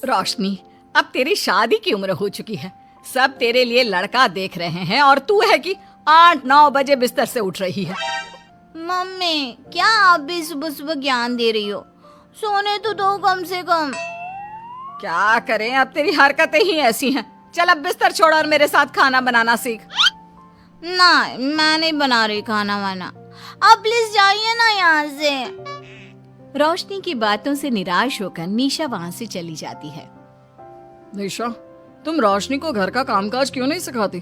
रोशनी, अब तेरी शादी की उम्र हो चुकी है। सब तेरे लिए लड़का देख रहे हैं और तू है कि 8-9 बजे बिस्तर से उठ रही है। मम्मी, क्या आप भी सुबह सुबह ज्ञान दे रही हो? सोने तो दो कम से कम। क्या करें, अब तेरी हरकतें ही ऐसी हैं। चल अब बिस्तर छोड़ और मेरे साथ खाना बनाना सीख। ना, मैं नहीं बना रही खाना वाना। आप प्लीज जाइए ना यहाँ से। रोशनी की बातों से निराश होकर निशा वहाँ से चली जाती है। निशा, तुम रोशनी को घर का कामकाज क्यों नहीं सिखाती?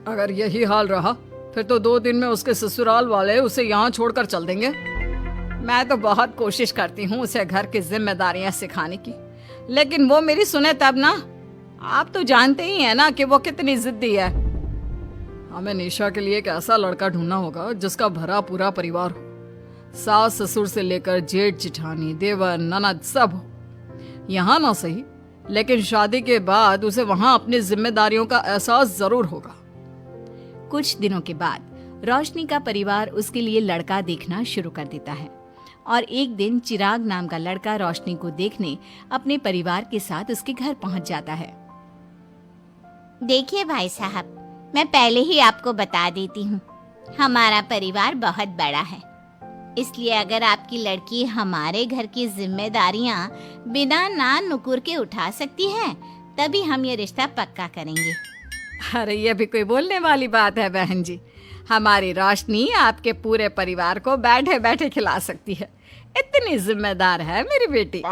अगर यही हाल रहा फिर तो 2 दिन में उसके ससुराल वाले उसे यहाँ छोड़कर चल देंगे। मैं तो बहुत कोशिश करती हूँ उसे घर की जिम्मेदारियां सिखाने की, लेकिन वो मेरी सुने तब ना। आप तो जानते ही हैं ना कि वो कितनी जिद्दी है। हमें निशा के लिए एक ऐसा लड़का ढूंढना होगा जिसका भरा पूरा परिवार हो। सास ससुर से लेकर जेठ जिठानी देवर ननद सब हो। यहाँ ना सही, लेकिन शादी के बाद उसे वहां अपनी जिम्मेदारियों का एहसास जरूर होगा। कुछ दिनों के बाद रोशनी का परिवार उसके लिए लड़का देखना शुरू कर देता है और एक दिन चिराग नाम का लड़का रोशनी को देखने अपने परिवार के साथ उसके घर पहुंच जाता है। देखिए भाई साहब, मैं पहले ही आपको बता देती हूँ, हमारा परिवार बहुत बड़ा है, इसलिए अगर आपकी लड़की हमारे घर की जिम्मेदारियाँ बिना ना नुकुर के उठा सकती है तभी हम ये रिश्ता पक्का करेंगे। अरे ये भी कोई बोलने वाली बात है बहन जी। हमारी रोशनी आपके पूरे परिवार को बैठे बैठे खिला सकती है। इतनी जिम्मेदार है मेरी बेटी।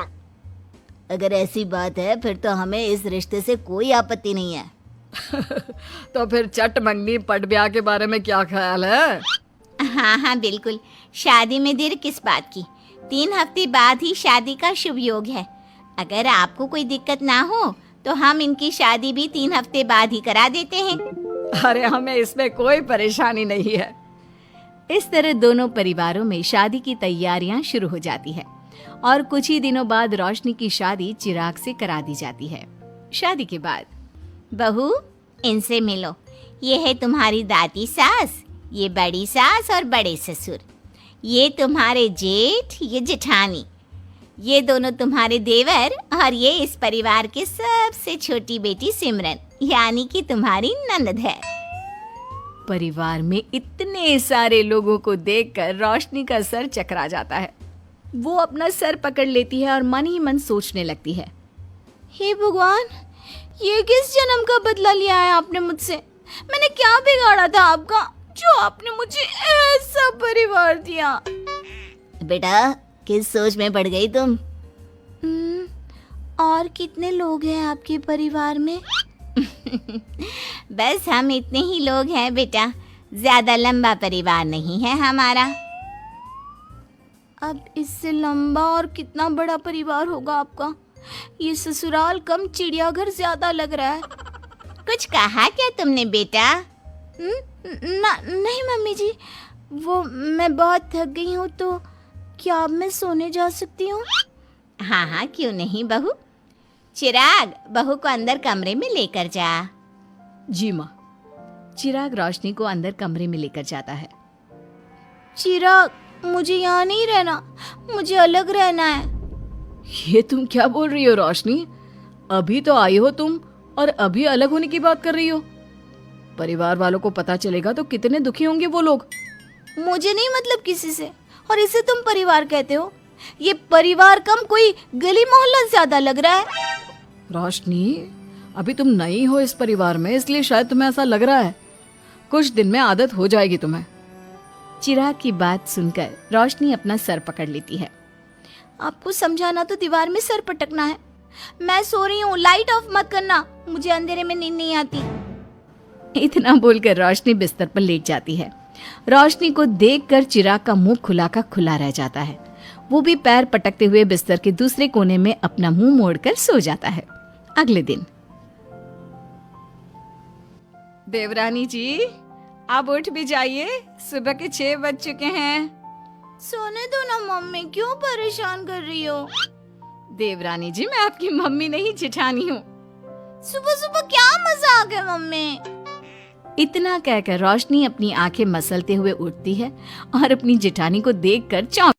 अगर ऐसी बात है फिर तो हमें इस रिश्ते से कोई आपत्ति नहीं है। तो फिर चट मंगनी पट ब्याह के बारे में क्या ख्याल है? हाँ हाँ बिल्कुल, शादी में देर किस बात की। 3 हफ्ते बाद ही शादी का शुभ योग है। अगर आपको कोई दिक्कत ना हो तो हम इनकी शादी भी 3 हफ्ते बाद ही करा देते हैं। अरे हमें इसमें कोई परेशानी नहीं है। इस तरह दोनों परिवारों में शादी की तैयारियां शुरू हो जाती है और कुछ ही दिनों बाद रोशनी की शादी चिराग से करा दी जाती है। शादी के बाद, बहू, इनसे मिलो। ये है तुम्हारी दादी सास, ये बड़ी सास और बड़े ससुर, ये तुम्हारे जेठ, ये जेठानी, ये दोनों तुम्हारे देवर और ये इस परिवार की सबसे छोटी बेटी सिमरन, यानी कि तुम्हारी ननद है। परिवार में इतने सारे लोगों को देखकर रोशनी का सर चकरा जाता है। वो अपना सर पकड़ लेती है और मन ही मन सोचने लगती है, हे भगवान, ये किस जन्म का बदला लिया है आपने मुझसे? मैंने क्या बिगाड़ा था आपका जो आपने मुझे ऐसा परिवार दिया? बेटा, किस सोच में पड़ गई तुम? और कितने लोग हैं आपके परिवार में? बस हम इतने ही लोग हैं बेटा, ज्यादा लंबा परिवार नहीं है हमारा। अब इससे लंबा और कितना बड़ा परिवार होगा आपका? ये ससुराल कम चिड़ियाघर ज्यादा लग रहा है। कुछ कहा क्या तुमने बेटा? नहीं मम्मी जी, वो मैं बहुत थक गई हूँ, तो क्या अब मैं सोने जा सकती हूँ? हाँ हाँ, क्यों नहीं बहू। चिराग, बहू को अंदर कमरे में लेकर जा। जी माँ। चिराग रोशनी को अंदर कमरे में लेकर जाता है। चिराग, मुझे यहाँ नहीं रहना, मुझे अलग रहना है। ये तुम क्या बोल रही हो रोशनी? अभी तो आई हो तुम और अभी अलग होने की बात कर रही हो। परिवार वालों को पता चलेगा तो कितने दुखी होंगे वो लोग। मुझे नहीं मतलब किसी से, और इसे तुम परिवार कहते हो? ये परिवार कम कोई गली मोहल्ला ज्यादा लग रहा है। रोशनी, अभी तुम नई हो इस परिवार में, इसलिए शायद तुम्हें ऐसा लग रहा है। कुछ दिन में आदत हो जाएगी तुम्हें। चिराग की बात सुनकर रोशनी अपना सर पकड़ लेती है। आपको समझाना तो दीवार में सर पटकना है। मैं सो रही हूँ, लाइट ऑफ मत करना, मुझे अंधेरे में नींद नहीं आती। इतना बोलकर रोशनी बिस्तर पर लेट जाती है। रोशनी को देखकर चिराग का मुंह खुला का खुला रह जाता है। वो भी पैर पटकते हुए बिस्तर के दूसरे कोने में अपना मुंह मोड़कर सो जाता है। अगले दिन, देवरानी जी, आप उठ भी जाइए, सुबह के 6 बज चुके हैं। सोने दो ना मम्मी, क्यों परेशान कर रही हो? देवरानी जी, मैं आपकी मम्मी नहीं जेठानी हूँ। सुबह सुबह क्या मजाक है मम्मी? इतना कहकर रोशनी अपनी आंखें मसलते हुए उठती है और अपनी जेठानी को देखकर चौंक